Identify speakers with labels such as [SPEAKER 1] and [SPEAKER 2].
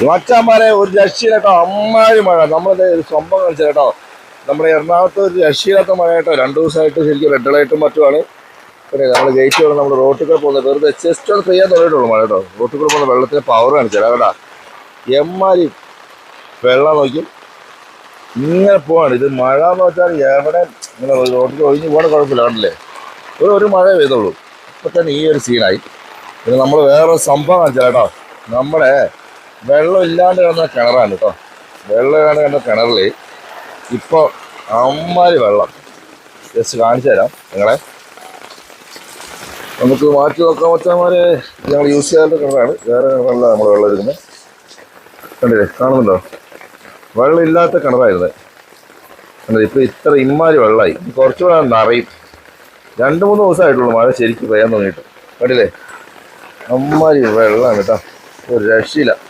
[SPEAKER 1] മച്ചാന്മാരെ ഒരു രക്ഷയില്ല കേട്ടോ. അമ്മാരി മഴ. നമ്മളത് ഒരു സംഭവം കാണിച്ചത് കേട്ടോ. നമ്മുടെ എറണാകുളത്ത് ഒരു രക്ഷയില്ലാത്ത മഴ കേട്ടോ. 2 ദിവസമായിട്ട് ശരിക്കും റെഡ് അലർട്ടും മറ്റുമാണ്. പിന്നെ നമ്മൾ ഗേറ്റ് കൊണ്ട് നമ്മൾ റോട്ടിൽ കൂടെ പോകുന്നത് വെറുതെ ജസ്റ്റ് ഒന്ന് പെയ്യാൻ തുടങ്ങിയിട്ടുള്ളൂ മഴ കേട്ടോ. റോട്ടിൽ കൂടെ പോകുന്ന വെള്ളത്തിന് പവർ കാണിച്ചാൽ കേട്ടോ. എമ്മാരി വെള്ളം നോക്കും ഇങ്ങനെ പോവാണ്. ഇത് മഴ എന്ന് വെച്ചാൽ എവിടെ ഇങ്ങനെ റോട്ടിൽ ഒഴിഞ്ഞ് പോകണ കുഴപ്പമില്ല കണ്ടില്ലേ. ഒരു മഴ പെയ്തുള്ളൂ. ഇപ്പം തന്നെ ഈ ഒരു സീനായി. പിന്നെ നമ്മൾ വേറെ സംഭവം കാണിച്ചാൽ കേട്ടോ. നമ്മുടെ വെള്ളം ഇല്ലാണ്ട് കിടന്ന കിണറാണ് കേട്ടോ. വെള്ളം ഇല്ലാണ്ട് കിടന്ന കിണറിൽ ഇപ്പോൾ അമ്മാരി വെള്ളം. ജസ്റ്റ് കാണിച്ചു തരാം നിങ്ങളെ. നമുക്ക് മാറ്റി നോക്കാൻ പറ്റാമാരെ ഞങ്ങൾ യൂസ് ചെയ്യാത്ത കിണറാണ്. വേറെ കിണറല്ല നമ്മൾ വെള്ളം എടുക്കുന്നത്. കണ്ടില്ലേ, കാണുന്നുണ്ടോ? വെള്ളം ഇല്ലാത്ത കിണറായിരുന്നത്. കണ്ടില്ലേ, ഇപ്പോൾ ഇത്ര ഇമ്മാരി വെള്ളമായി. കുറച്ചുകൂടെ നിറയും. 2-3 ദിവസമായിട്ടുള്ളൂ മഴ ശരിക്കും പെയ്യാൻ തുടങ്ങിയിട്ട്. കണ്ടില്ലേ, അമ്മാരി വെള്ളമാണ് കേട്ടോ. ഒരു രക്ഷയില്ല.